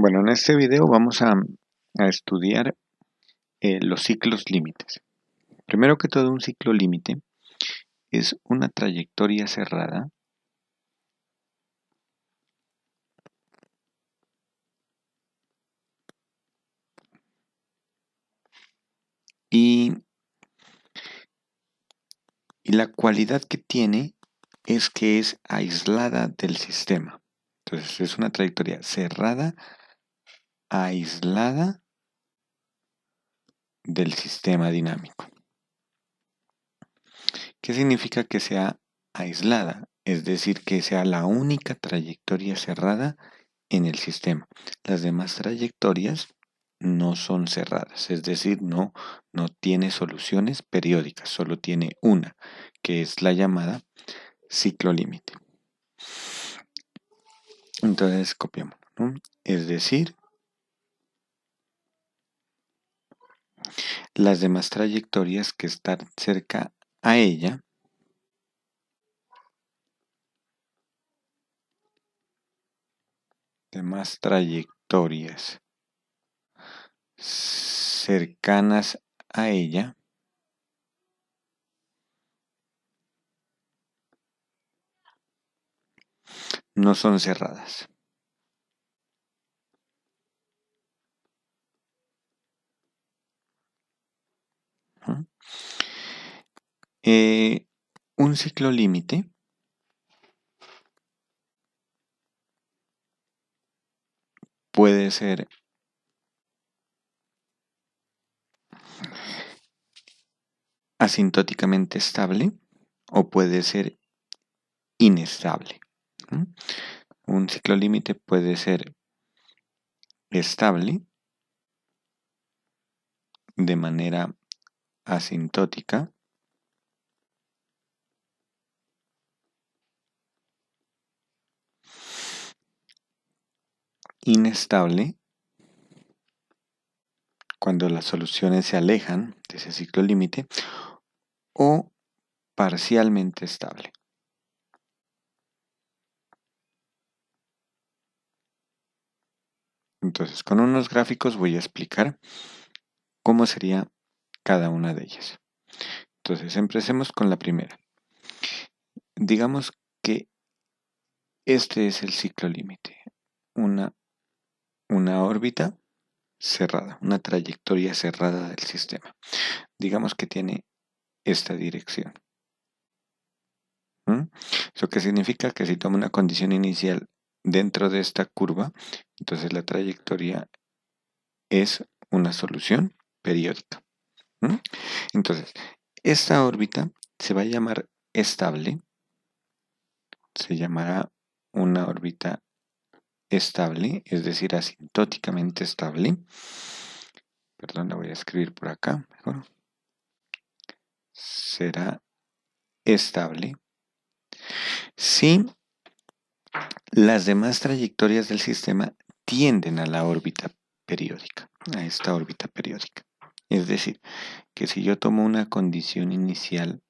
Bueno, en este video vamos a estudiar los ciclos límites. Primero que todo, un ciclo límite es una trayectoria cerrada y la cualidad que tiene es que es aislada del sistema. Entonces, es una trayectoria cerrada, aislada del sistema dinámico. ¿Qué significa que sea aislada? Es decir, que sea la única trayectoria cerrada en el sistema. Las demás trayectorias no son cerradas, es decir, no tiene soluciones periódicas, solo tiene una, que es la llamada ciclo límite. Entonces copiamos, ¿no? Es decir, las demás trayectorias que están cerca a ella demás trayectorias cercanas a ella no son cerradas. ¿Mm? Un ciclo límite puede ser asintóticamente estable o puede ser inestable. ¿Mm? Un ciclo límite puede ser estable de manera asintótica inestable cuando las soluciones se alejan de ese ciclo límite o parcialmente estable. Entonces, con unos gráficos voy a explicar cómo sería cada una de ellas. Entonces, empecemos con la primera. Digamos que este es el ciclo límite, una órbita cerrada, una trayectoria cerrada del sistema. Digamos que tiene esta dirección. Eso que significa que si tomo una condición inicial dentro de esta curva, entonces la trayectoria es una solución periódica. Entonces, esta órbita se va a llamar estable, se llamará una órbita estable, es decir, asintóticamente estable. Perdón, la voy a escribir por acá mejor. Será estable si las demás trayectorias del sistema tienden a la órbita periódica, a esta órbita periódica. Es decir, que si yo tomo una condición inicial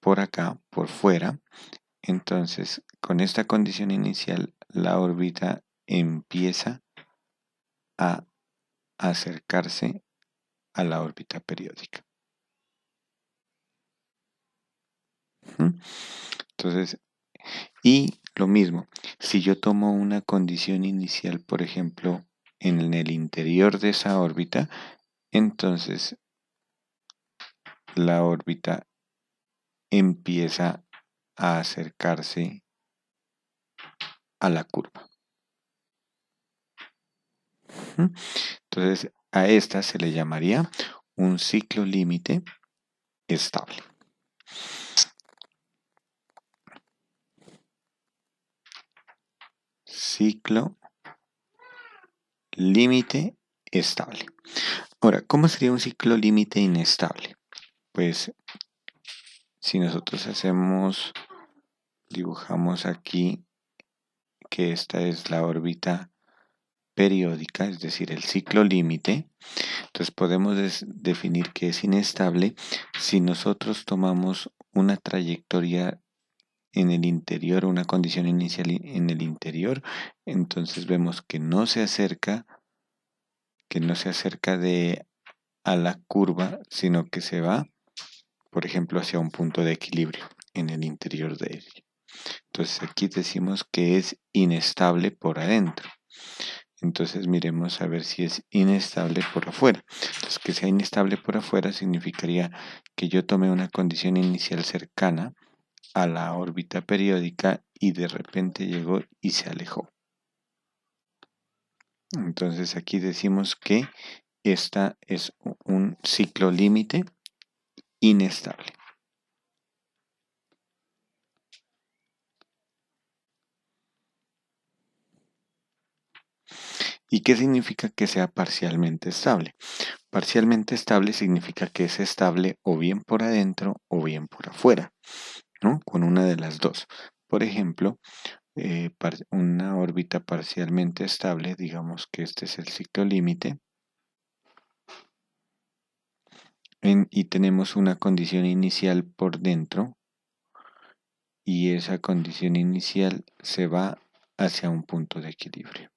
por acá, por fuera, entonces con esta condición inicial la órbita empieza a acercarse a la órbita periódica. Entonces, y lo mismo, si yo tomo una condición inicial, por ejemplo, en el interior de esa órbita, entonces la órbita empieza a acercarse a la curva. Entonces, a esta se le llamaría un ciclo límite estable. Ciclo límite estable. Ahora, ¿cómo sería un ciclo límite inestable? Pues si nosotros dibujamos aquí que esta es la órbita periódica, es decir, el ciclo límite, entonces podemos definir que es inestable si nosotros tomamos una trayectoria en el interior, una condición inicial en el interior, entonces vemos que no se acerca a la curva, sino que se va, por ejemplo, hacia un punto de equilibrio en el interior de él. Entonces aquí decimos que es inestable por adentro. Entonces miremos a ver si es inestable por afuera. Entonces que sea inestable por afuera significaría que yo tomé una condición inicial cercana a la órbita periódica y de repente llegó y se alejó. Entonces aquí decimos que esta es un ciclo límite inestable. ¿Y qué significa que sea parcialmente estable? Parcialmente estable significa que es estable o bien por adentro o bien por afuera, ¿no? Con una de las dos. Por ejemplo, una órbita parcialmente estable, digamos que este es el ciclo límite, y tenemos una condición inicial por dentro, y esa condición inicial se va hacia un punto de equilibrio.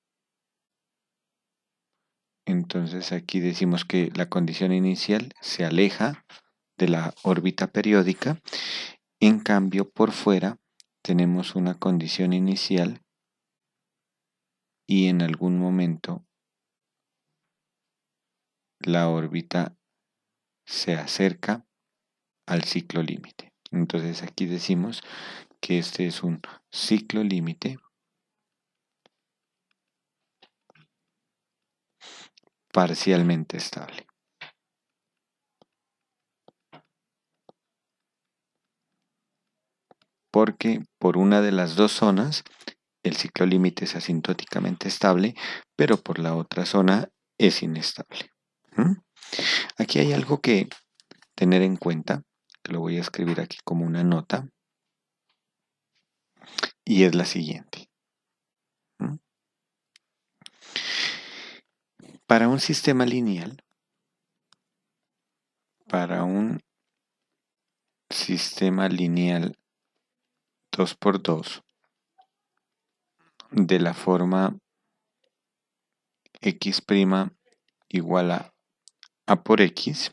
Entonces aquí decimos que la condición inicial se aleja de la órbita periódica, en cambio por fuera tenemos una condición inicial y en algún momento la órbita se acerca al ciclo límite. Entonces aquí decimos que este es un ciclo límite parcialmente estable. Porque por una de las dos zonas el ciclo límite es asintóticamente estable, pero por la otra zona es inestable. Aquí hay algo que tener en cuenta, que lo voy a escribir aquí como una nota, y es la siguiente. Para un sistema lineal, para un sistema lineal 2×2 de la forma x' igual a por x,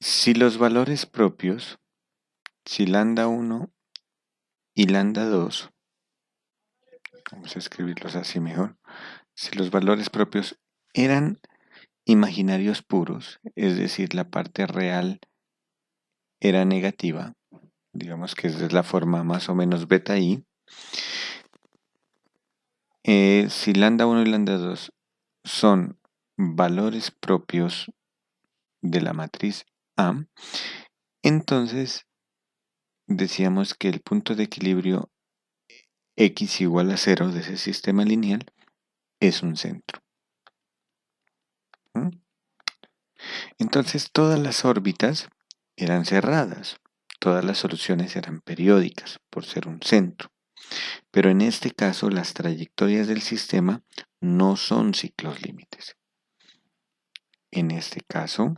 si los valores propios, si lambda 1 y lambda 2, vamos a escribirlos así mejor, si los valores propios eran imaginarios puros, es decir, la parte real era negativa, digamos que esa es la forma más o menos beta i, si lambda 1 y lambda 2 son valores propios de la matriz A, entonces decíamos que el punto de equilibrio x igual a 0 de ese sistema lineal es un centro. Entonces todas las órbitas eran cerradas, todas las soluciones eran periódicas por ser un centro. Pero en este caso las trayectorias del sistema no son ciclos límites. En este caso,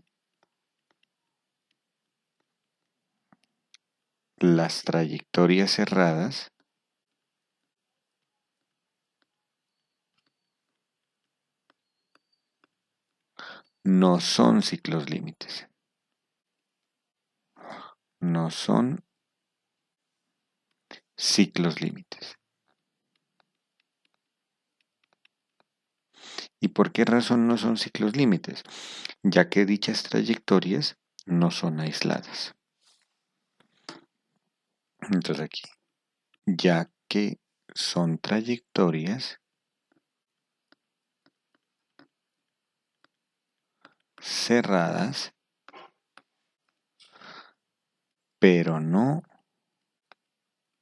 las trayectorias cerradas no son ciclos límites. No son ciclos límites. ¿Y por qué razón no son ciclos límites? Ya que dichas trayectorias no son aisladas. Entonces aquí, ya que son trayectorias cerradas, pero no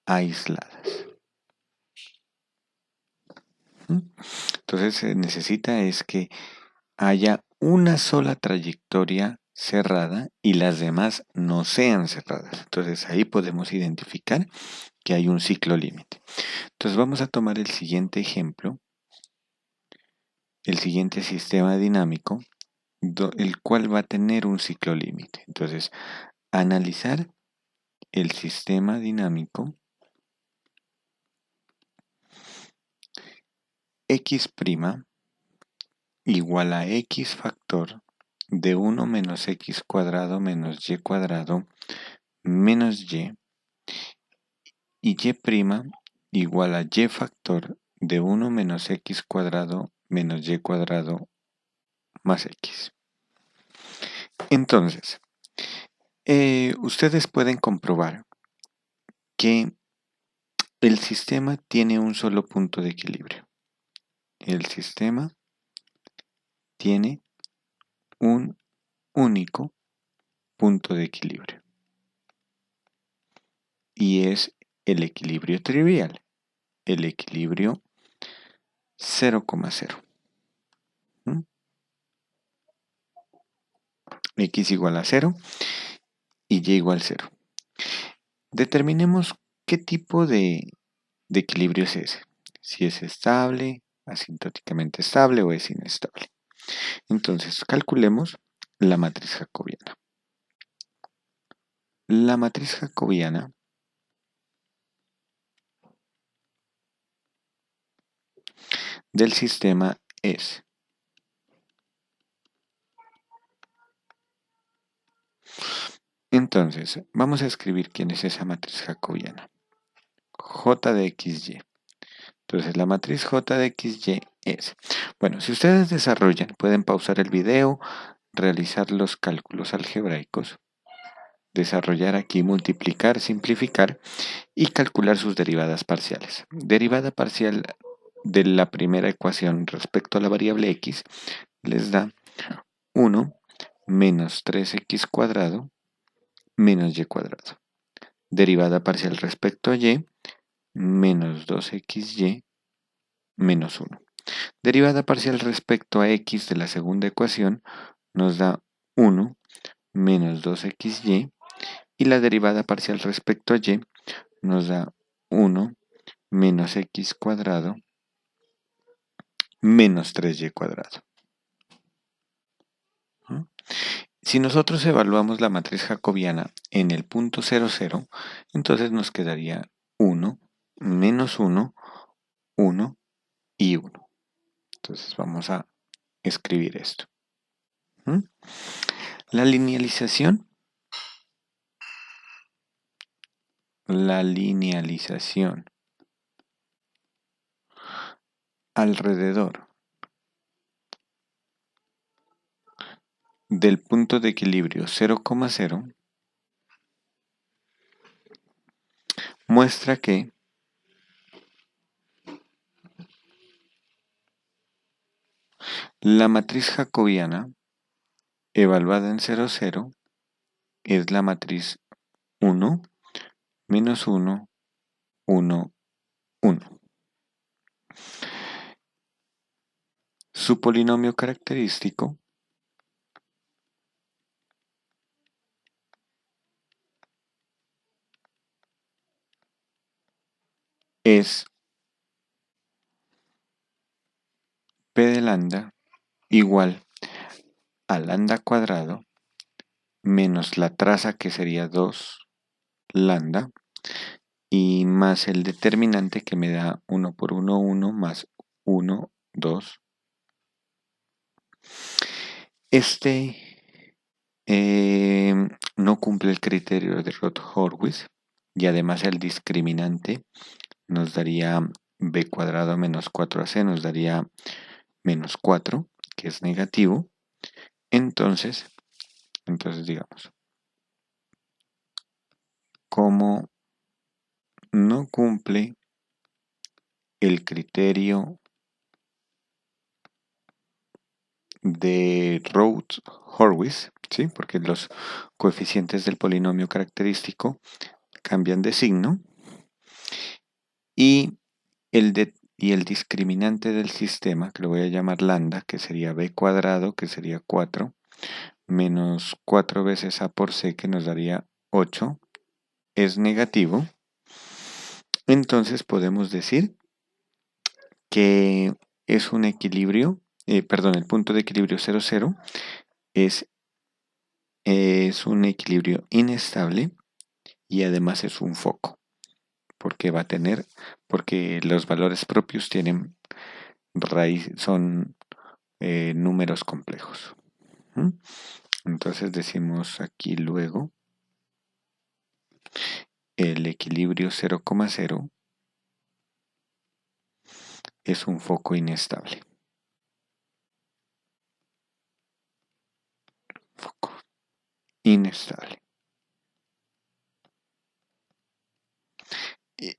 aisladas. Entonces se necesita es que haya una sola trayectoria cerrada y las demás no sean cerradas. Entonces ahí podemos identificar que hay un ciclo límite. Entonces vamos a tomar el siguiente ejemplo, el siguiente sistema dinámico, el cual va a tener un ciclo límite. Entonces analizar el sistema dinámico x' igual a x factor de 1 menos x cuadrado menos y cuadrado menos y igual a y factor de 1 menos x cuadrado menos y cuadrado más x. Entonces, ustedes pueden comprobar que el sistema tiene un solo punto de equilibrio. El sistema tiene un único punto de equilibrio. Y es el equilibrio trivial, el equilibrio 0,0. X igual a 0 y y igual a 0. Determinemos qué tipo de equilibrio es ese. Si es estable, asintóticamente estable o es inestable. Entonces, calculemos la matriz jacobiana. La matriz jacobiana del sistema es entonces, vamos a escribir quién es esa matriz jacobiana. J de XY. Entonces, la matriz J de XY es, bueno, si ustedes desarrollan, pueden pausar el video, realizar los cálculos algebraicos, desarrollar aquí, multiplicar, simplificar y calcular sus derivadas parciales. Derivada parcial de la primera ecuación respecto a la variable x les da 1 menos 3x cuadrado menos y cuadrado. Derivada parcial respecto a y, menos 2xy menos 1. Derivada parcial respecto a x de la segunda ecuación nos da 1 menos 2xy y la derivada parcial respecto a y nos da 1 menos x cuadrado menos 3y cuadrado. Si nosotros evaluamos la matriz jacobiana en el punto 0, 0, entonces nos quedaría 1, menos 1, 1 y 1. Entonces vamos a escribir esto. La linealización alrededor del punto de equilibrio 0,0 muestra que la matriz jacobiana evaluada en 0, 0 es la matriz 1, menos 1, 1, 1. Su polinomio característico es P de lambda igual a lambda cuadrado menos la traza que sería 2 lambda y más el determinante que me da 1 por 1, 1 más 1, 2. No cumple el criterio de Roth-Horwitz y además el discriminante nos daría b cuadrado menos 4ac, nos daría menos 4, que es negativo. Entonces digamos, como no cumple el criterio de Roth-Horwitz, ¿sí? Porque los coeficientes del polinomio característico cambian de signo, y el discriminante del sistema, que lo voy a llamar lambda, que sería b cuadrado, que sería 4, menos 4 veces a por c, que nos daría 8, es negativo. Entonces podemos decir que es un equilibrio, el punto de equilibrio 0, 0 es es un equilibrio inestable y además es un foco, porque porque los valores propios tienen raíz, son números complejos. ¿Mm? Entonces decimos aquí luego el equilibrio 0,0 es un foco inestable. Foco inestable.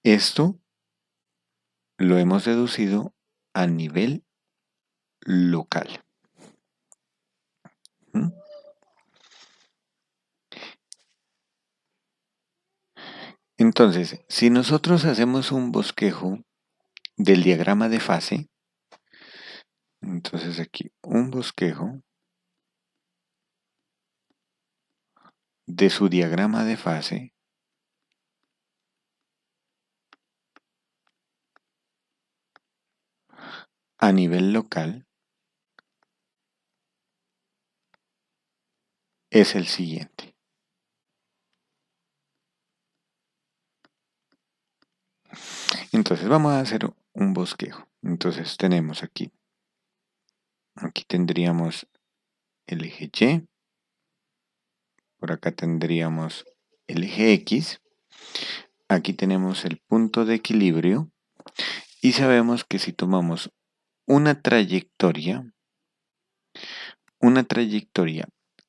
Esto lo hemos deducido a nivel local. ¿Mm? Entonces, si nosotros hacemos un bosquejo del diagrama de fase, entonces aquí un bosquejo de su diagrama de fase, a nivel local, es el siguiente. Entonces vamos a hacer un bosquejo. Entonces tenemos aquí tendríamos el eje Y, por acá tendríamos el eje X, aquí tenemos el punto de equilibrio y sabemos que si tomamos una trayectoria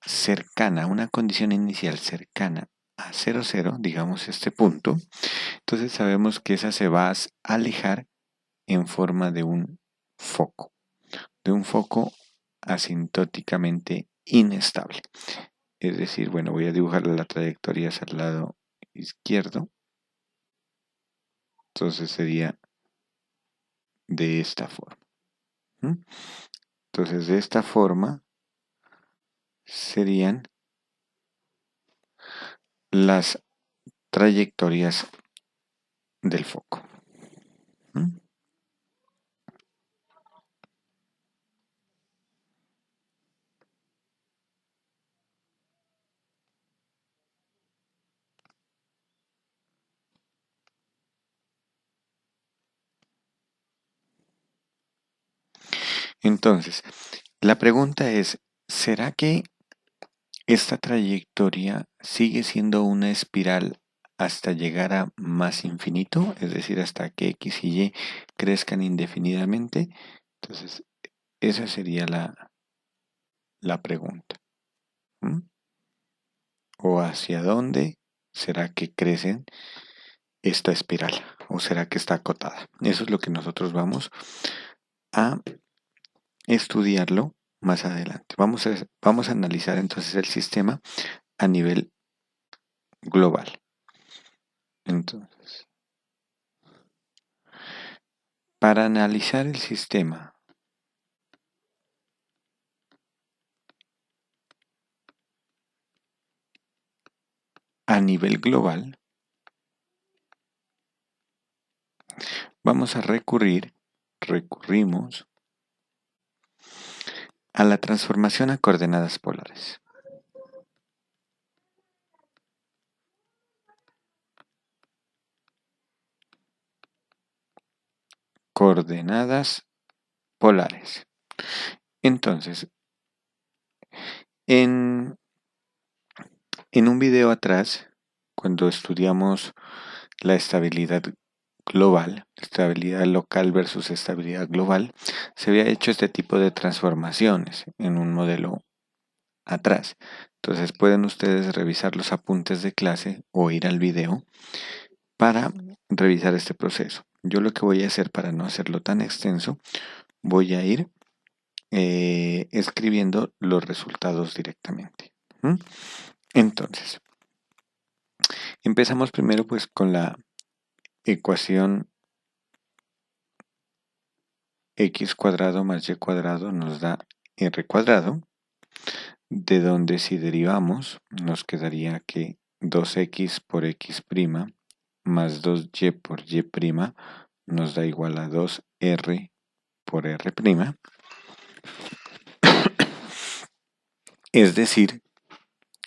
cercana, una condición inicial cercana a 0, 0, digamos este punto, entonces sabemos que esa se va a alejar en forma de un foco asintóticamente inestable. Es decir, bueno, voy a dibujar la trayectoria hacia el lado izquierdo. Entonces sería de esta forma. ¿Mm? Entonces de esta forma serían las trayectorias del foco. ¿Mm? Entonces, la pregunta es, ¿será que esta trayectoria sigue siendo una espiral hasta llegar a más infinito? Es decir, hasta que X y Y crezcan indefinidamente. Entonces, esa sería la pregunta. ¿Mm? ¿O hacia dónde será que crece esta espiral? ¿O será que está acotada? Eso es lo que nosotros vamos a estudiarlo más adelante. Vamos a analizar entonces el sistema a nivel global. Entonces, para analizar el sistema a nivel global, vamos a recurrimos a la transformación a coordenadas polares. Coordenadas polares. Entonces, en un video atrás, cuando estudiamos la estabilidad global, estabilidad local versus estabilidad global, se había hecho este tipo de transformaciones en un modelo atrás. Entonces pueden ustedes revisar los apuntes de clase o ir al video para revisar este proceso. Yo lo que voy a hacer para no hacerlo tan extenso, voy a ir escribiendo los resultados directamente. ¿Mm? Entonces, empezamos primero pues con la ecuación x cuadrado más y cuadrado nos da r cuadrado, de donde si derivamos nos quedaría que 2x por x' más 2y por y' nos da igual a 2r por r'. Es decir,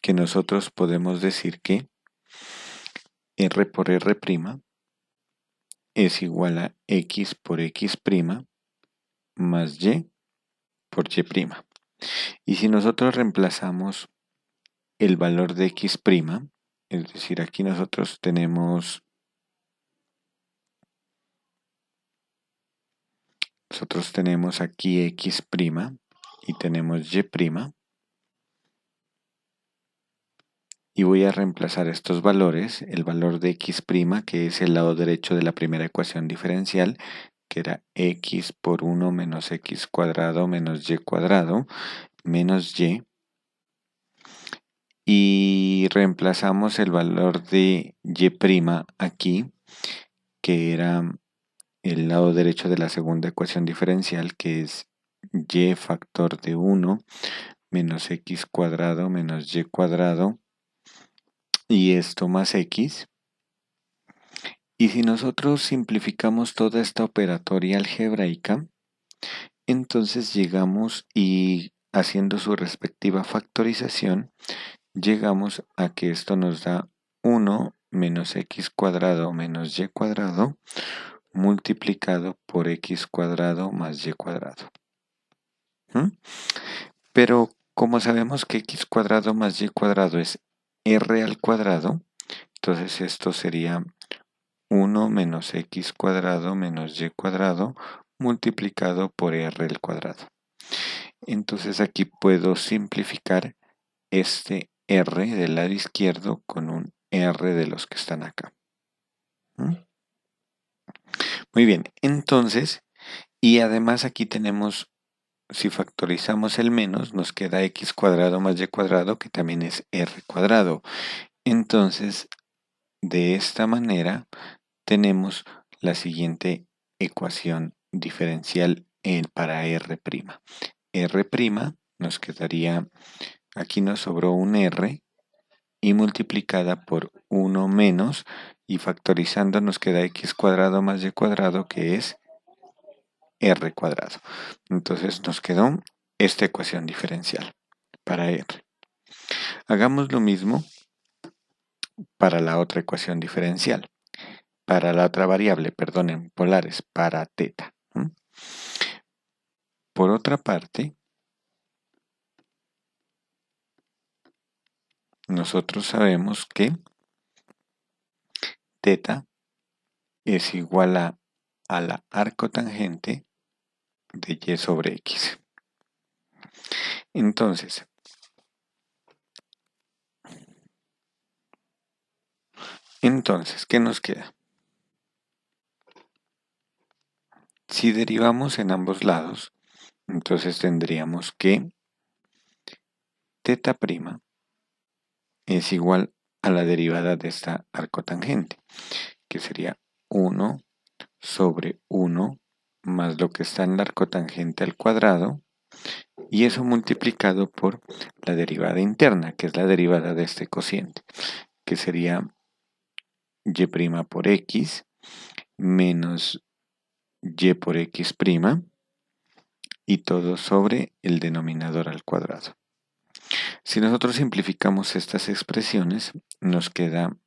que nosotros podemos decir que R por R' es igual a X por X' más Y por Y'. Y si nosotros reemplazamos el valor de X', es decir, aquí nosotros tenemos aquí X' y tenemos Y', y voy a reemplazar estos valores, el valor de X', que es el lado derecho de la primera ecuación diferencial, que era X por 1 menos X cuadrado menos Y cuadrado, menos Y, y reemplazamos el valor de Y' aquí, que era el lado derecho de la segunda ecuación diferencial, que es Y factor de 1 menos X cuadrado menos Y cuadrado, y esto más X. Y si nosotros simplificamos toda esta operatoria algebraica, entonces llegamos y haciendo su respectiva factorización, llegamos a que esto nos da 1 menos X cuadrado menos Y cuadrado multiplicado por X cuadrado más Y cuadrado. Pero como sabemos que X cuadrado más Y cuadrado es R al cuadrado, entonces esto sería 1 menos X cuadrado menos Y cuadrado multiplicado por R al cuadrado. Entonces aquí puedo simplificar este R del lado izquierdo con un R de los que están acá. Muy bien, entonces, y además aquí tenemos, si factorizamos el menos, nos queda X cuadrado más Y cuadrado, que también es R cuadrado. Entonces, de esta manera, tenemos la siguiente ecuación diferencial para R'. R' nos quedaría, aquí nos sobró un R y multiplicada por 1 menos, y factorizando nos queda X cuadrado más Y cuadrado, que es R cuadrado. Entonces nos quedó esta ecuación diferencial para R. Hagamos lo mismo para la otra ecuación diferencial. Para la otra variable, perdonen, polares, para teta. Por otra parte, nosotros sabemos que teta es igual a la arcotangente de Y sobre X. Entonces, ¿qué nos queda? Si derivamos en ambos lados, entonces tendríamos que teta' es igual a la derivada de esta arcotangente, que sería 1 sobre 1 más lo que está en la arcotangente al cuadrado, y eso multiplicado por la derivada interna, que es la derivada de este cociente, que sería Y' por X menos Y por X', y todo sobre el denominador al cuadrado. Si nosotros simplificamos estas expresiones, nos queda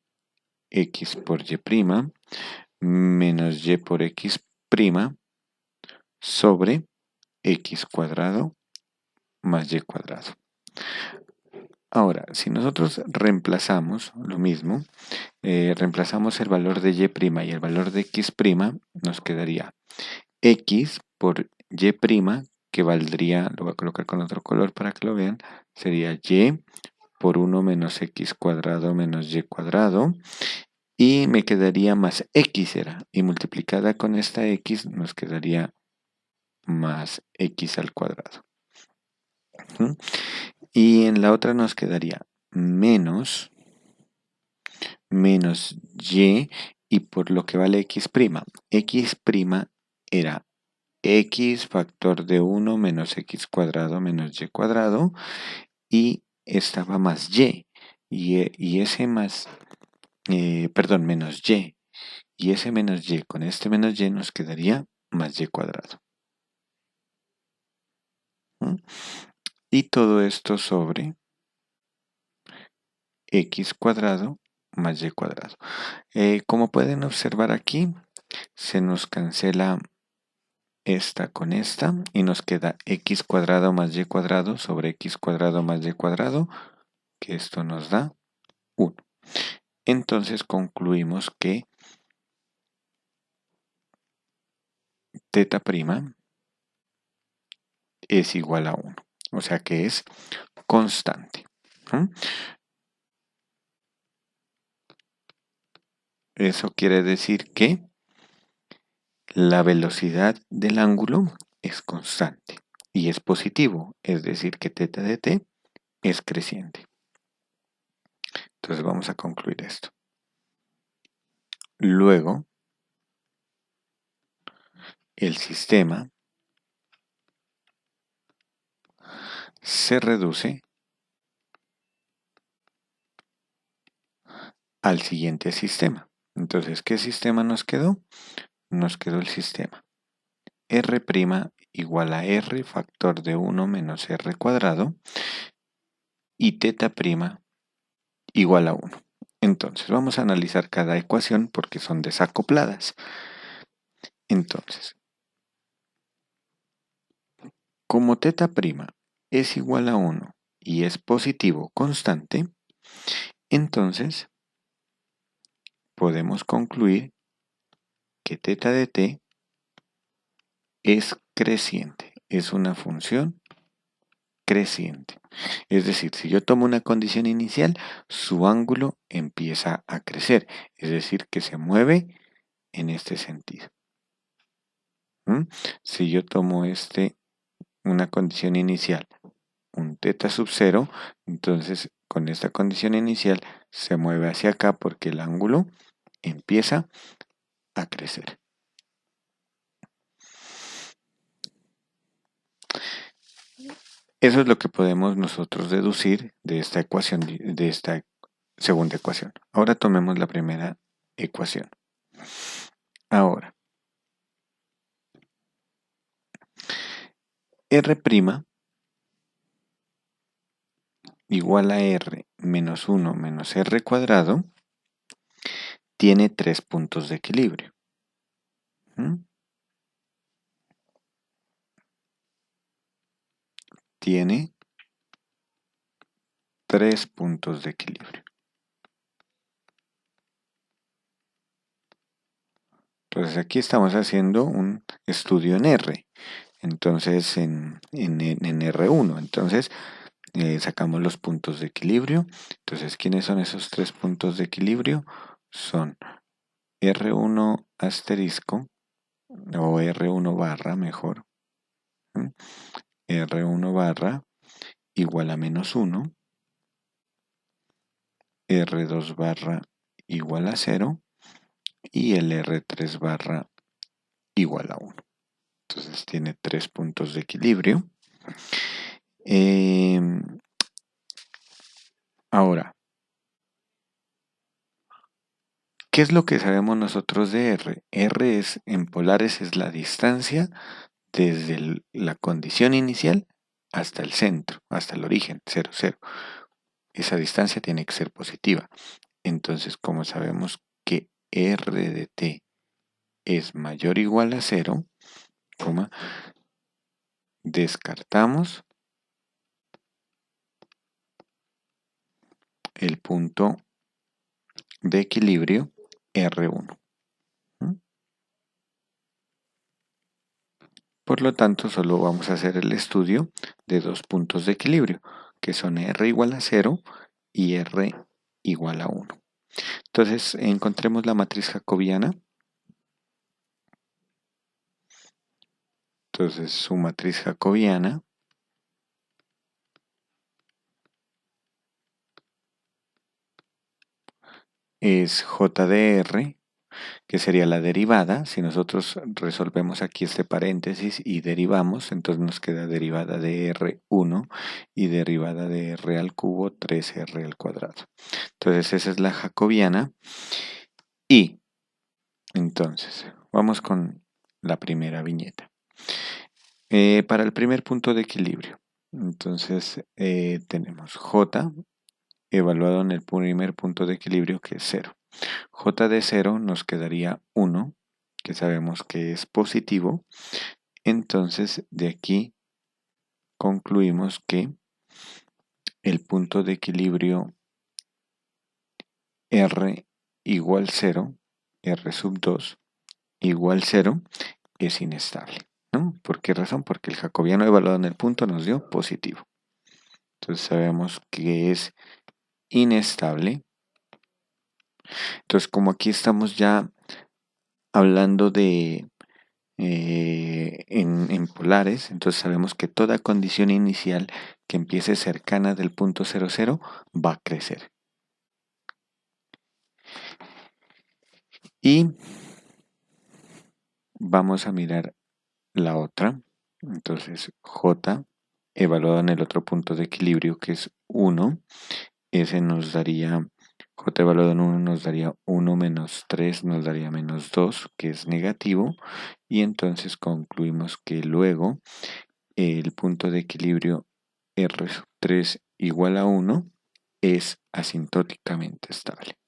X por Y' menos Y por X' sobre X cuadrado más Y cuadrado. Ahora, si nosotros reemplazamos lo mismo, reemplazamos el valor de Y' y el valor de X', nos quedaría X por Y', que valdría, lo voy a colocar con otro color para que lo vean, sería Y por 1 menos X cuadrado menos Y cuadrado, y me quedaría más X era, y multiplicada con esta X nos quedaría más X al cuadrado. Y en la otra nos quedaría menos Y, y por lo que vale X'. X' era X factor de 1 menos X cuadrado menos Y cuadrado, y estaba más y ese más, menos Y, y ese menos Y con este menos Y nos quedaría más Y cuadrado. Y todo esto sobre x cuadrado más y cuadrado. Como pueden observar aquí, se nos cancela esta con esta y nos queda x cuadrado más y cuadrado sobre x cuadrado más y cuadrado, que esto nos da 1. Entonces concluimos que teta prima es igual a 1, o sea que es constante. Eso quiere decir que la velocidad del ángulo es constante y es positivo, es decir que teta de t es creciente. Entonces vamos a concluir esto. Luego, el sistema se reduce al siguiente sistema. Entonces, ¿qué sistema nos quedó? Nos quedó el sistema r' igual a r factor de 1 menos r cuadrado y teta prima igual a 1. Entonces, vamos a analizar cada ecuación porque son desacopladas. Entonces, como teta prima es igual a 1 y es positivo constante, entonces podemos concluir que teta de t es creciente, es una función creciente. Es decir, si yo tomo una condición inicial, su ángulo empieza a crecer, es decir, que se mueve en este sentido. Si yo tomo una condición inicial, un teta sub 0, entonces con esta condición inicial se mueve hacia acá porque el ángulo empieza a crecer. Eso es lo que podemos nosotros deducir de esta ecuación, de esta segunda ecuación. Ahora tomemos la primera ecuación. Ahora, r' igual a r menos 1 menos r cuadrado tiene 3 puntos de equilibrio. Tiene 3 puntos de equilibrio. Entonces aquí estamos haciendo un estudio en R. Entonces en R1. Entonces sacamos los puntos de equilibrio. Entonces, ¿quiénes son esos 3 puntos de equilibrio? Son R1 asterisco o R1 barra mejor. R1 barra igual a menos 1. R2 barra igual a 0 y el R3 barra igual a 1. Entonces tiene 3 puntos de equilibrio. Ahora, ¿qué es lo que sabemos nosotros de R? R en polares es la distancia desde la condición inicial hasta el centro, hasta el origen, 0, 0. Esa distancia tiene que ser positiva. Entonces, como sabemos que R de t es mayor o igual a 0, descartamos el punto de equilibrio R1. Por lo tanto, solo vamos a hacer el estudio de 2 puntos de equilibrio, que son R igual a 0 y R igual a 1. Entonces, encontremos la matriz jacobiana. Entonces, su matriz jacobiana es J de R, que sería la derivada. Si nosotros resolvemos aquí este paréntesis y derivamos, entonces nos queda derivada de R1 y derivada de R al cubo 3R al cuadrado. Entonces, esa es la jacobiana. Y, entonces, vamos con la primera viñeta. Para el primer punto de equilibrio, entonces tenemos J evaluado en el primer punto de equilibrio, que es 0. J de 0 nos quedaría 1, que sabemos que es positivo. Entonces, de aquí concluimos que el punto de equilibrio R igual 0, R sub 2 igual 0, es inestable, ¿no? ¿Por qué razón? Porque el jacobiano evaluado en el punto nos dio positivo. Entonces sabemos que es inestable. Entonces, como aquí estamos ya hablando de en polares, entonces sabemos que toda condición inicial que empiece cercana del punto 00 va a crecer. Y vamos a mirar la otra. Entonces, J evaluado en el otro punto de equilibrio, que es 1, ese nos daría, J evaluado en 1 nos daría 1 menos 3, nos daría menos 2, que es negativo, y entonces concluimos que luego el punto de equilibrio R sub 3 igual a 1 es asintóticamente estable.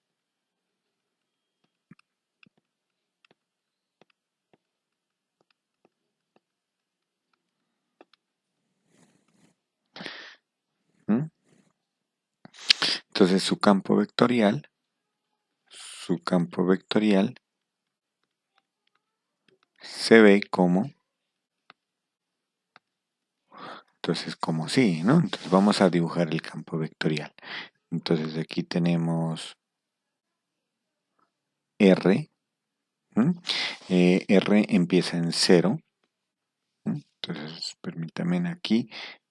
¿Mm? Entonces su campo vectorial se ve como, entonces como sí, ¿no? Entonces vamos a dibujar el campo vectorial. Entonces aquí tenemos R, R empieza en 0, entonces permítanme, aquí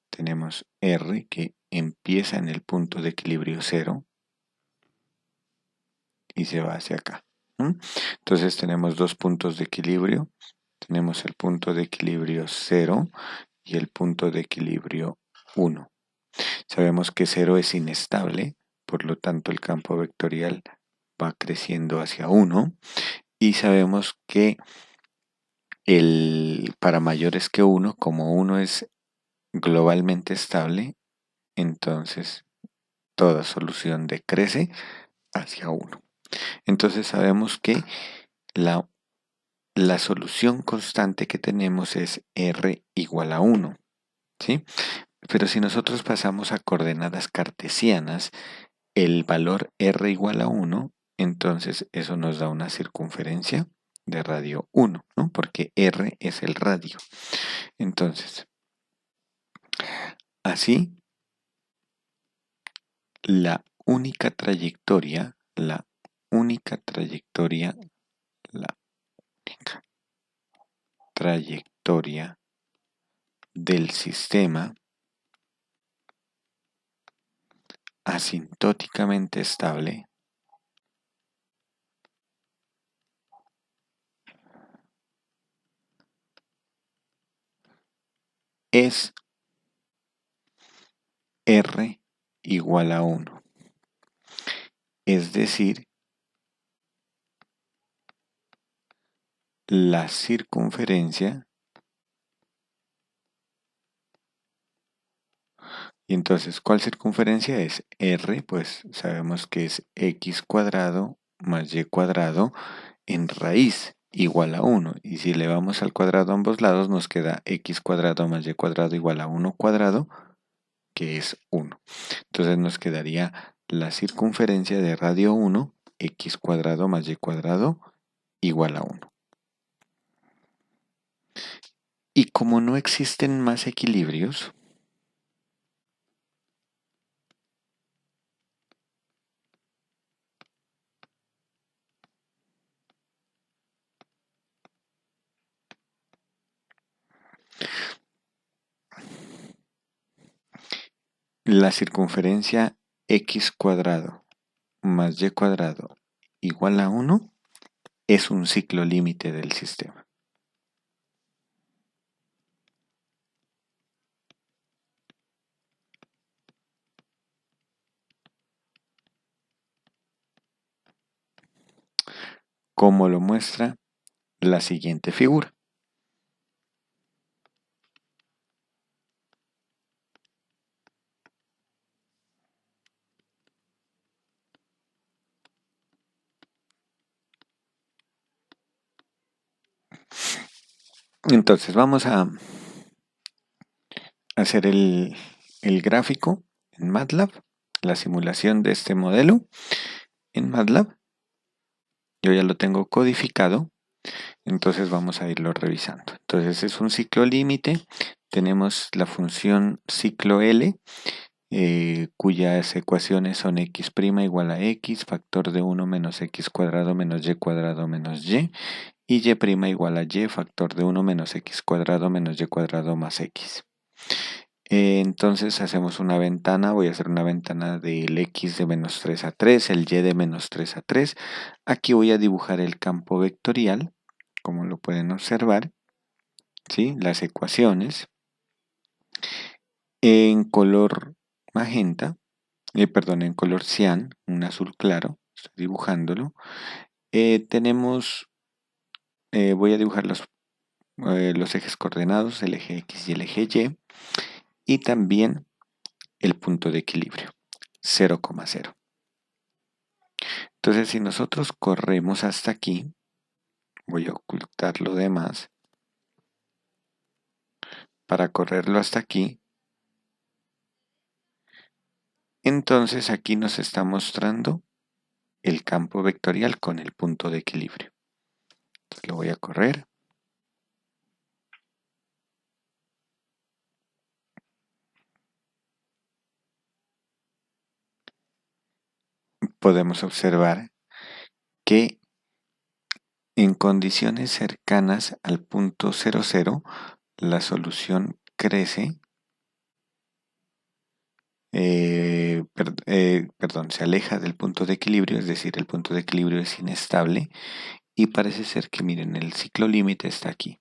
tenemos R que empieza en el punto de equilibrio 0 y se va hacia acá. Entonces tenemos dos puntos de equilibrio, tenemos el punto de equilibrio 0 y el punto de equilibrio 1. Sabemos que 0 es inestable, por lo tanto el campo vectorial va creciendo hacia 1 y sabemos que para mayores que 1, como 1 es globalmente estable, entonces toda solución decrece hacia 1. Entonces sabemos que la solución constante que tenemos es R igual a 1, ¿sí? Pero si nosotros pasamos a coordenadas cartesianas, el valor R igual a 1, entonces eso nos da una circunferencia de radio 1, ¿no? Porque R es el radio. Entonces, así, la única trayectoria, la única trayectoria del sistema asintóticamente estable es R igual a 1. Es decir, la circunferencia, y entonces, ¿cuál circunferencia es? R, pues sabemos que es x cuadrado más y cuadrado en raíz igual a 1. Y si le vamos al cuadrado a ambos lados, nos queda x cuadrado más y cuadrado igual a 1 cuadrado, que es 1. Entonces nos quedaría la circunferencia de radio 1, x cuadrado más y cuadrado igual a 1. Y como no existen más equilibrios, la circunferencia x cuadrado más y cuadrado igual a 1 es un ciclo límite del sistema. Como lo muestra la siguiente figura. Entonces vamos a hacer el gráfico en MATLAB, la simulación de este modelo en MATLAB. Yo ya lo tengo codificado, entonces vamos a irlo revisando. Entonces es un ciclo límite, tenemos la función ciclo L, cuyas ecuaciones son x' igual a x, factor de 1 menos x cuadrado menos y cuadrado menos y igual a y, factor de 1 menos x cuadrado menos y cuadrado más x. Entonces hacemos una ventana, voy a hacer una ventana del x de menos 3 a 3, el y de menos 3 a 3. Aquí voy a dibujar el campo vectorial, como lo pueden observar, ¿sí? Las ecuaciones en color magenta, perdón, en color cian, un azul claro, estoy dibujándolo. Voy a dibujar los ejes coordenados, el eje X y el eje Y, y también el punto de equilibrio, 0,0. Entonces, si nosotros corremos hasta aquí, voy a ocultar lo demás. Para correrlo hasta aquí, entonces aquí nos está mostrando el campo vectorial con el punto de equilibrio. Entonces lo voy a correr. Podemos observar que en condiciones cercanas al punto 00, la solución crece, se aleja del punto de equilibrio, es decir, el punto de equilibrio es inestable y parece ser que, miren, el ciclo límite está aquí,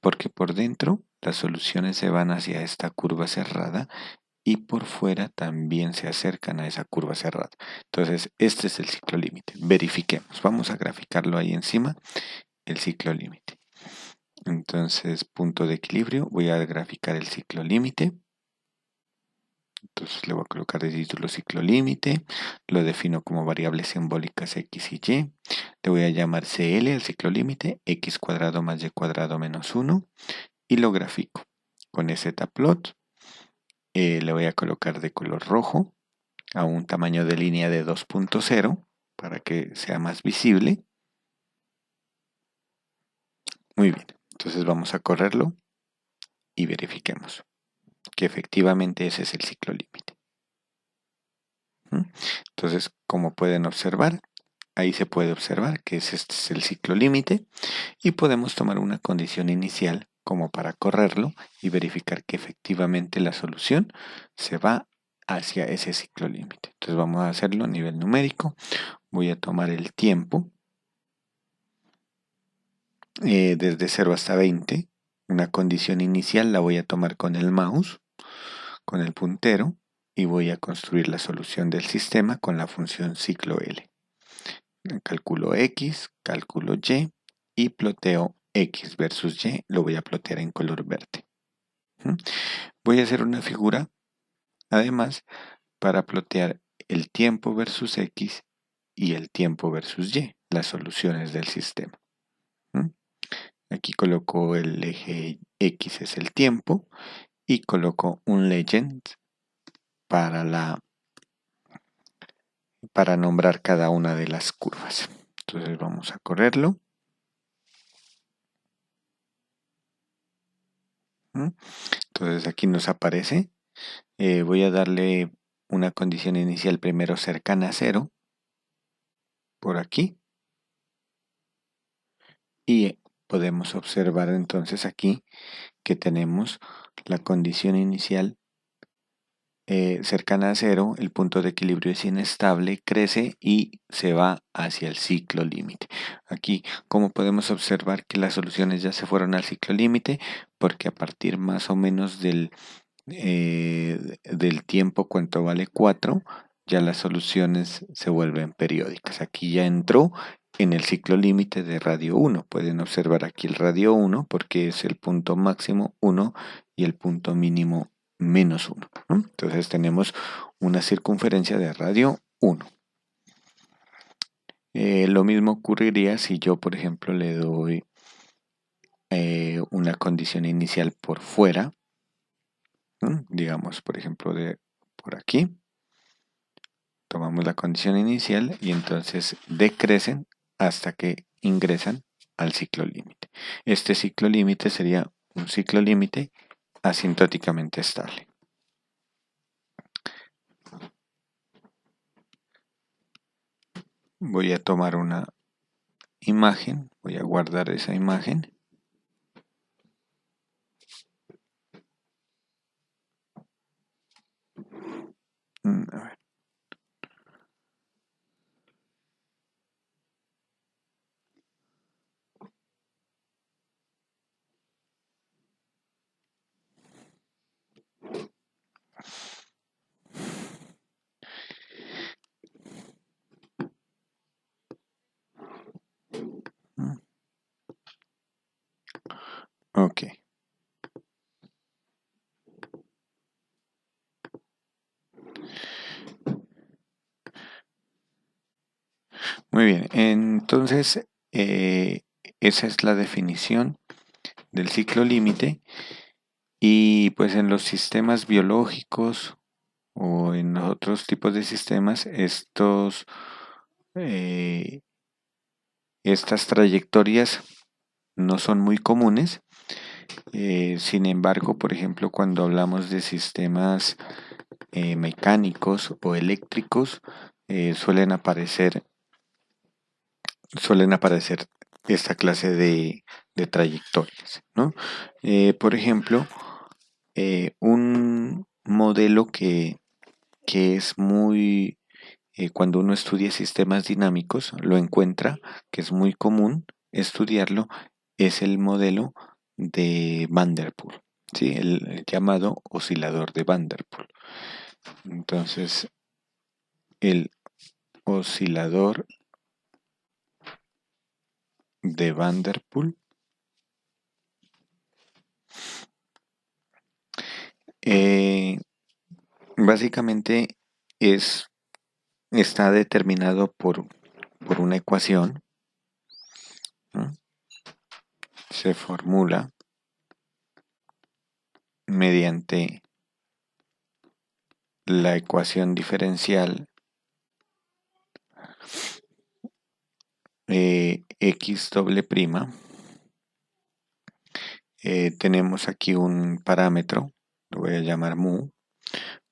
porque por dentro las soluciones se van hacia esta curva cerrada y por fuera también se acercan a esa curva cerrada. Entonces, este es el ciclo límite. Verifiquemos, vamos a graficarlo ahí encima, el ciclo límite. Entonces, punto de equilibrio, voy a graficar el ciclo límite. Entonces le voy a colocar de título ciclo límite, lo defino como variables simbólicas x y y, le voy a llamar CL al ciclo límite, x cuadrado más y cuadrado menos 1, y lo grafico con zplot. Le voy a colocar de color rojo a un tamaño de línea de 2.0 para que sea más visible. Muy bien, entonces vamos a correrlo y verifiquemos que efectivamente ese es el ciclo límite. Entonces, como pueden observar, ahí se puede observar que este es el ciclo límite y podemos tomar una condición inicial como para correrlo y verificar que efectivamente la solución se va hacia ese ciclo límite. Entonces vamos a hacerlo a nivel numérico. Voy a tomar el tiempo desde 0 hasta 20. Una condición inicial la voy a tomar con el mouse, con el puntero, y voy a construir la solución del sistema con la función ciclo L. Calculo X, calculo y ploteo X versus Y, lo voy a plotear en color verde. Voy a hacer una figura, además, para plotear el tiempo versus X y el tiempo versus Y, las soluciones del sistema. Aquí coloco el eje X es el tiempo y coloco un legend para nombrar cada una de las curvas. Entonces vamos a correrlo. Entonces aquí nos aparece. Voy a darle una condición inicial primero cercana a 0 por aquí. Y podemos observar entonces aquí que tenemos la condición inicial cercana a 0, el punto de equilibrio es inestable, crece y se va hacia el ciclo límite. Aquí, como podemos observar que las soluciones ya se fueron al ciclo límite, porque a partir más o menos del tiempo cuánto vale 4, ya las soluciones se vuelven periódicas. Aquí ya entró en el ciclo límite de radio 1. Pueden observar aquí el radio 1 porque es el punto máximo 1 y el punto mínimo menos 1. Entonces tenemos una circunferencia de radio 1. Lo mismo ocurriría si yo, por ejemplo, le doy una condición inicial por fuera, digamos, por ejemplo, por aquí. Tomamos la condición inicial y entonces decrecen hasta que ingresan al ciclo límite. Este ciclo límite sería un ciclo límite asintóticamente estable. Voy a tomar una imagen, voy a guardar esa imagen. A ver. Ok. Muy bien, entonces esa es la definición del ciclo límite y pues en los sistemas biológicos o en otros tipos de sistemas eh, estas trayectorias no son muy comunes. Sin embargo, por ejemplo, cuando hablamos de sistemas mecánicos o eléctricos, suelen aparecer esta clase de trayectorias, ¿no? Por ejemplo, un modelo que es muy, cuando uno estudia sistemas dinámicos, lo encuentra, que es muy común estudiarlo, es el modelo de Van der Poel, ¿sí? El llamado oscilador de Van der Poel. Entonces, el oscilador de Van der Poel básicamente está determinado por una ecuación, ¿no? Se formula mediante la ecuación diferencial x doble prima. Tenemos aquí un parámetro, lo voy a llamar mu,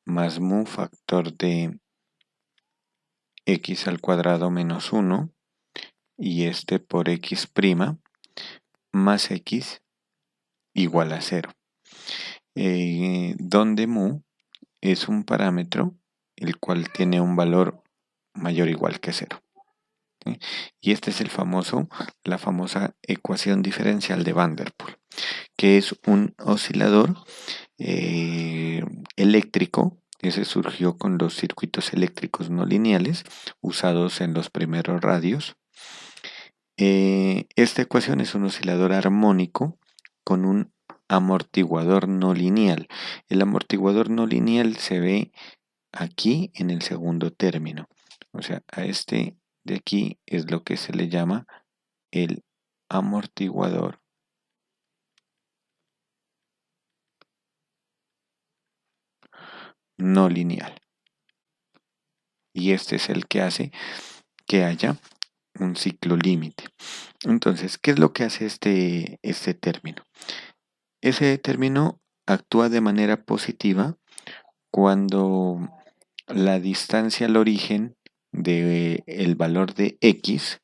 más mu factor de x al cuadrado menos 1 y este por x prima más x igual a 0. Donde mu es un parámetro el cual tiene un valor mayor o igual que 0. ¿Sí? Y este es la famosa ecuación diferencial de Van der Poel, que es un oscilador eléctrico que se surgió con los circuitos eléctricos no lineales usados en los primeros radios. Esta ecuación es un oscilador armónico con un amortiguador no lineal. El amortiguador no lineal se ve aquí en el segundo término. O sea, a este de aquí es lo que se le llama el amortiguador no lineal. Y este es el que hace que haya un ciclo límite. Entonces, ¿qué es lo que hace este término? Ese término actúa de manera positiva cuando la distancia al origen del valor de x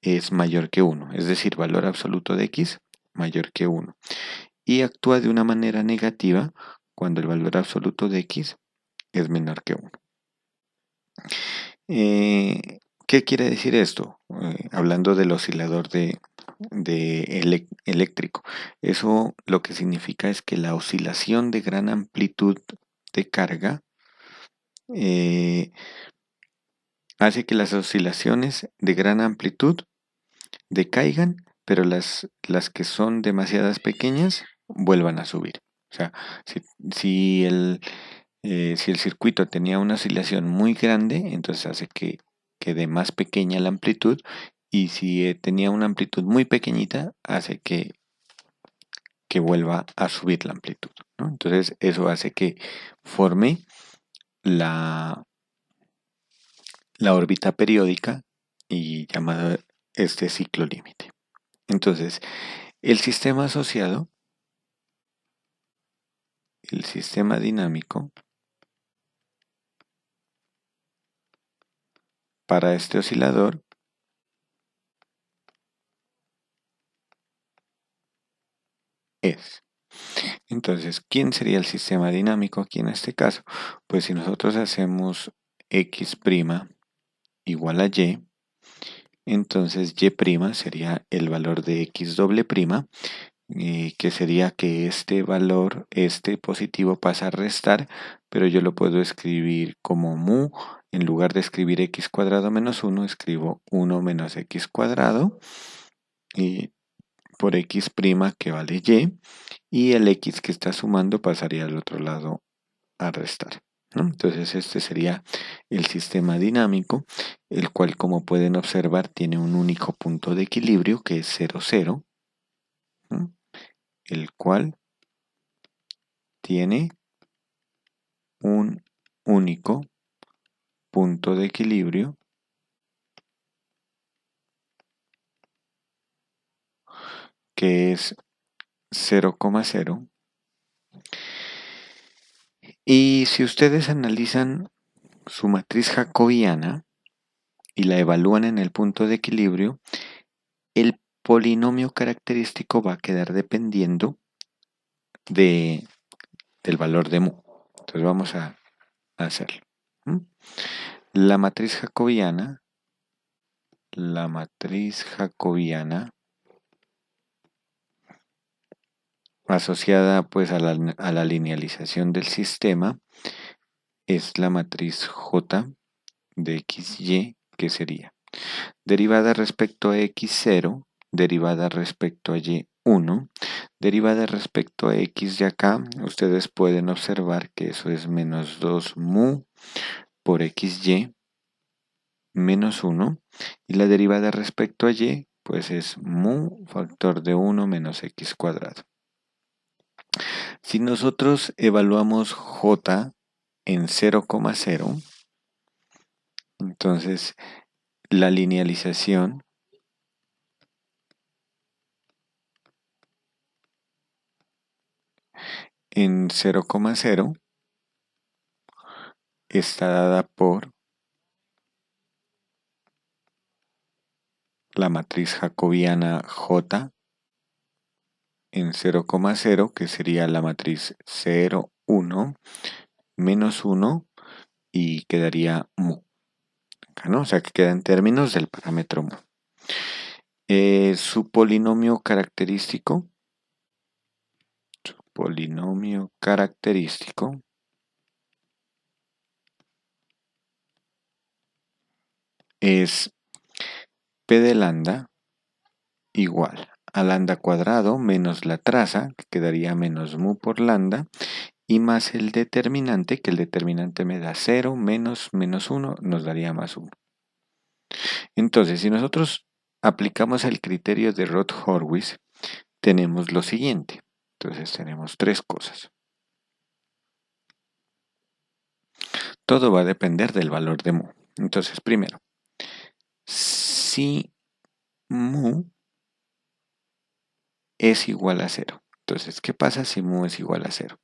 es mayor que 1, es decir, valor absoluto de x mayor que 1. Y actúa de una manera negativa cuando el valor absoluto de x es menor que 1. ¿Qué quiere decir esto? Hablando del oscilador eléctrico. Eso lo que significa es que la oscilación de gran amplitud de carga hace que las oscilaciones de gran amplitud decaigan, pero las que son demasiadas pequeñas vuelvan a subir. O sea, si, si el, si el circuito tenía una oscilación muy grande, entonces hace que quede más pequeña la amplitud, y si tenía una amplitud muy pequeñita, hace que que vuelva a subir la amplitud, ¿no? Entonces eso hace que forme la, la órbita periódica y llamada este ciclo límite. Entonces, el sistema asociado, el sistema dinámico, para este oscilador es. Entonces, ¿quién sería el sistema dinámico aquí en este caso? Pues si nosotros hacemos x' igual a y, entonces y' sería el valor de x doble prima, que sería que este valor, este positivo pasa a restar, pero yo lo puedo escribir como mu. En lugar de escribir x cuadrado menos 1, escribo 1 menos x cuadrado y por x' que vale y el x que está sumando pasaría al otro lado a restar, ¿no? Entonces este sería el sistema dinámico, el cual, como pueden observar, tiene un único punto de equilibrio que es 0, 0, ¿no? El cual tiene un único punto de equilibrio que es 0,0. Y si ustedes analizan su matriz jacobiana y la evalúan en el punto de equilibrio, el polinomio característico va a quedar dependiendo del valor de mu. Entonces vamos a hacerlo. La matriz jacobiana asociada pues a la linealización del sistema es la matriz J de XY, que sería derivada respecto a x0, derivada respecto a y1, derivada respecto a x de acá. Ustedes pueden observar que eso es menos 2 mu por xy menos 1, y la derivada respecto a y pues es mu factor de 1 menos x cuadrado. Si nosotros evaluamos j en 0,0, entonces la linealización en 0,0 está dada por la matriz jacobiana J en 0,0, que sería la matriz 0, 1, menos 1, y quedaría mu. Acá, ¿no? O sea que queda en términos del parámetro mu. Su polinomio característico es p de lambda igual a lambda cuadrado menos la traza, que quedaría menos mu por lambda, y más el determinante, que el determinante me da 0 menos 1, nos daría más 1. Entonces, si nosotros aplicamos el criterio de Roth-Horwitz, tenemos lo siguiente. Entonces tenemos tres cosas. Todo va a depender del valor de mu. Entonces, primero, si mu es igual a 0. Entonces, ¿qué pasa si mu es igual a 0?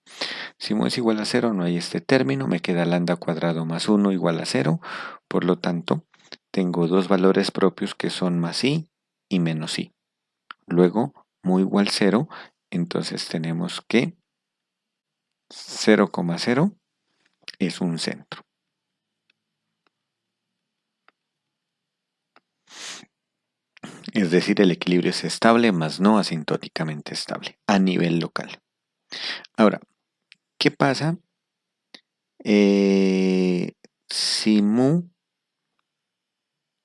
Si mu es igual a 0, no hay este término, me queda lambda cuadrado más 1 igual a 0. Por lo tanto, tengo dos valores propios que son más i y menos i. Luego, mu igual 0, entonces tenemos que 0,0 es un centro. Es decir, el equilibrio es estable, más no asintóticamente estable, a nivel local. Ahora, ¿qué pasa si mu,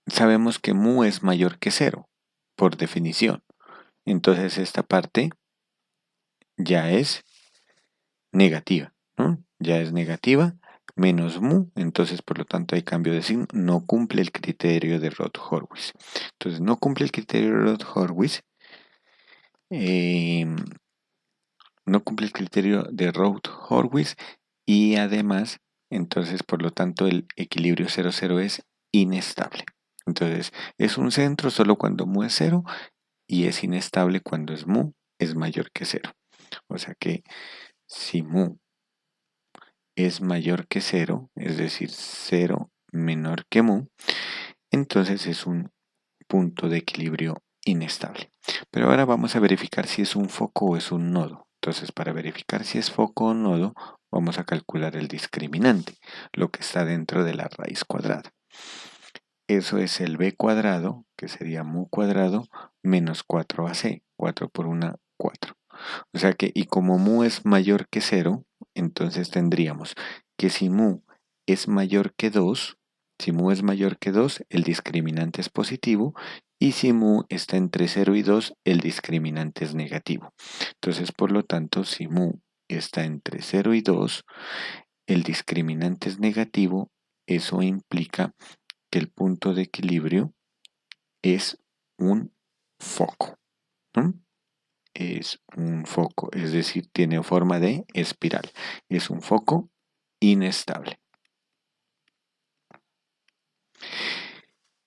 sabemos que mu es mayor que 0, por definición? Entonces esta parte ya es negativa, ¿no? Ya es negativa, menos mu, entonces por lo tanto hay cambio de signo, no cumple el criterio de Roth-Horwitz. Entonces no cumple el criterio de Roth-Horwitz, no cumple el criterio de Routh-Horwitz y además, entonces, por lo tanto, el equilibrio 0,0 es inestable. Entonces, es un centro solo cuando mu es 0 y es inestable cuando es mu es mayor que 0. O sea que si mu es mayor que 0, es decir, 0 menor que mu, entonces es un punto de equilibrio inestable. Pero ahora vamos a verificar si es un foco o es un nodo. Entonces, para verificar si es foco o nodo, vamos a calcular el discriminante, lo que está dentro de la raíz cuadrada. Eso es el b cuadrado, que sería mu cuadrado, menos 4ac. 4 por 1, 4. O sea que, y como mu es mayor que 0, entonces tendríamos que si mu es mayor que 2, si mu es mayor que 2, el discriminante es positivo, y si mu está entre 0 y 2, el discriminante es negativo. Entonces, por lo tanto, si mu está entre 0 y 2, el discriminante es negativo, eso implica que el punto de equilibrio es un foco, ¿no? Es un foco, es decir, tiene forma de espiral. Es un foco inestable.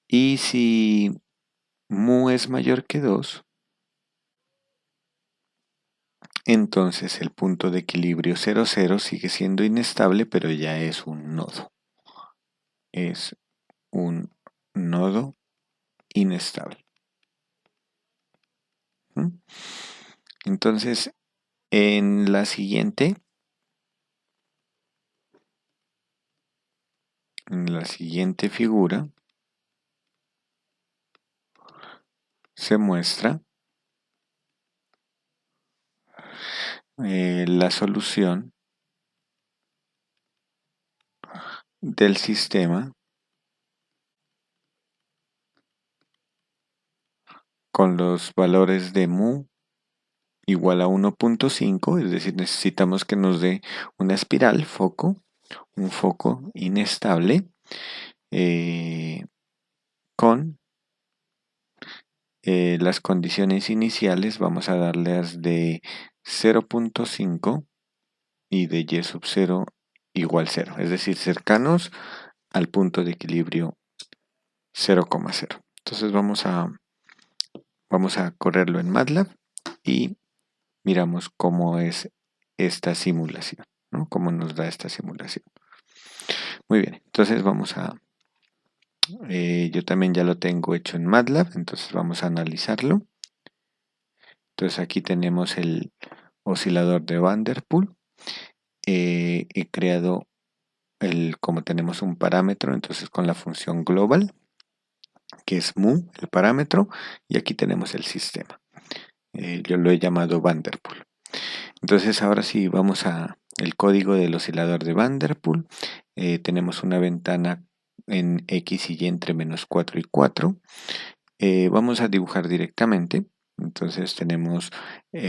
Y si mu es mayor que 2, entonces el punto de equilibrio 0, 0 sigue siendo inestable, pero ya es un nodo. Es un nodo inestable. ¿Mm? Entonces, en la siguiente figura se muestra la solución del sistema con los valores de mu igual a 1.5, es decir, necesitamos que nos dé una espiral, un foco inestable, con las condiciones iniciales, vamos a darles de 0.5 y de y sub 0 igual 0, es decir, cercanos al punto de equilibrio 0,0. Entonces vamos a correrlo en MATLAB y miramos cómo es esta simulación, ¿no? Cómo nos da esta simulación. Muy bien, entonces yo también ya lo tengo hecho en MATLAB, entonces vamos a analizarlo. Entonces aquí tenemos el oscilador de Van der Poel. He creado como tenemos un parámetro, entonces con la función global, que es mu, el parámetro, y aquí tenemos el sistema. Yo lo he llamado Van der Poel. Entonces ahora sí vamos a el código del oscilador de Van der Poel. Tenemos una ventana en x y y entre menos 4 y 4. Vamos a dibujar directamente. Entonces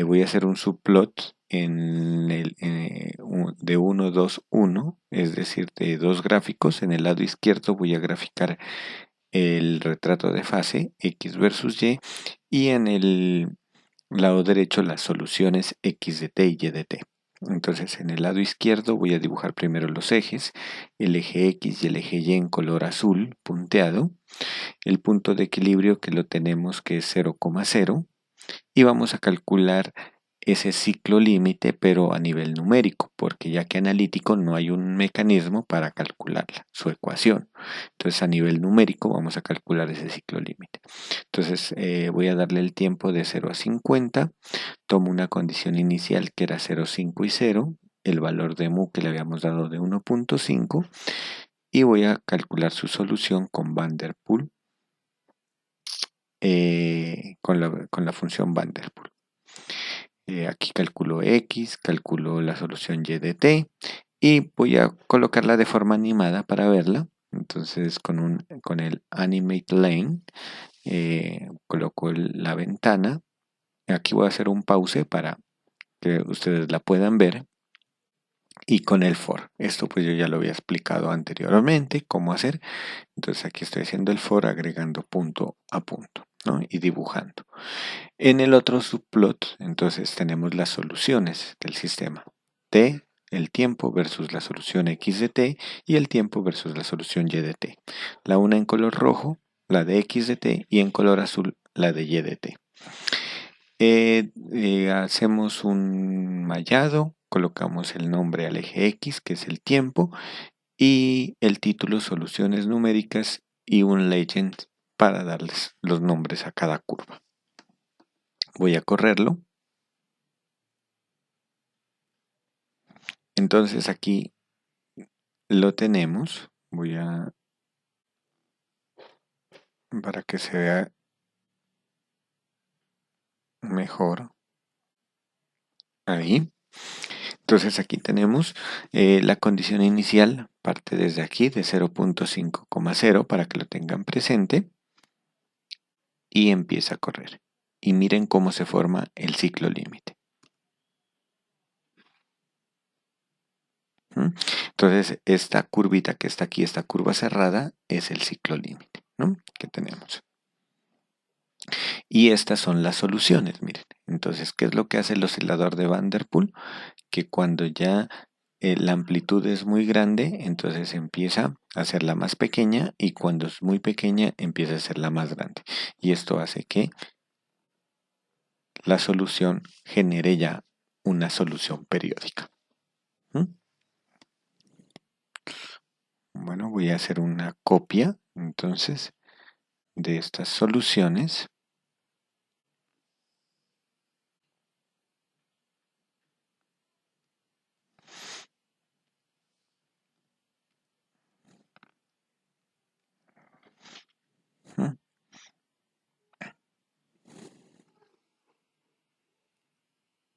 voy a hacer un subplot de 1, 2, 1, es decir, de dos gráficos. En el lado izquierdo voy a graficar el retrato de fase x versus y en el lado derecho las soluciones x de t y y de t. Entonces en el lado izquierdo voy a dibujar primero los ejes, el eje x y el eje y en color azul punteado, el punto de equilibrio que lo tenemos que es 0,0 y vamos a calcular ese ciclo límite pero a nivel numérico, porque ya que analítico no hay un mecanismo para calcularla, su ecuación. Entonces a nivel numérico vamos a calcular ese ciclo límite. Entonces voy a darle el tiempo de 0 a 50, tomo una condición inicial que era 0, 5 y 0, el valor de mu que le habíamos dado de 1.5 y voy a calcular su solución con Van der Poel, con la función Van der Poel. Aquí calculo x, calculo la solución y de t y voy a colocarla de forma animada para verla. Entonces con el Animate Lane coloco la ventana. Aquí voy a hacer un pause para que ustedes la puedan ver. Y con el for. Esto pues yo ya lo había explicado anteriormente, cómo hacer. Entonces aquí estoy haciendo el for agregando punto a punto. ¿no? Y dibujando. En el otro subplot, entonces tenemos las soluciones del sistema. T, el tiempo versus la solución X de T y el tiempo versus la solución Y de T. La una en color rojo, la de X de T, y en color azul, la de Y de T. Hacemos un mallado, colocamos el nombre al eje X, que es el tiempo, y el título soluciones numéricas y un legend para darles los nombres a cada curva. Voy a correrlo. Entonces aquí lo tenemos. Voy a, para que se vea mejor. Ahí. Entonces aquí tenemos la condición inicial, parte desde aquí de 0.5,0 para que lo tengan presente y empieza a correr. Y miren cómo se forma el ciclo límite. Entonces esta curvita que está aquí, esta curva cerrada, es el ciclo límite, ¿no? Que tenemos. Y estas son las soluciones, miren. Entonces, ¿qué es lo que hace el oscilador de Van der Poel? Que cuando ya la amplitud es muy grande, entonces empieza a hacerla más pequeña y cuando es muy pequeña empieza a hacerla más grande. Y esto hace que la solución genere ya una solución periódica. ¿Mm? Bueno, voy a hacer una copia entonces de estas soluciones.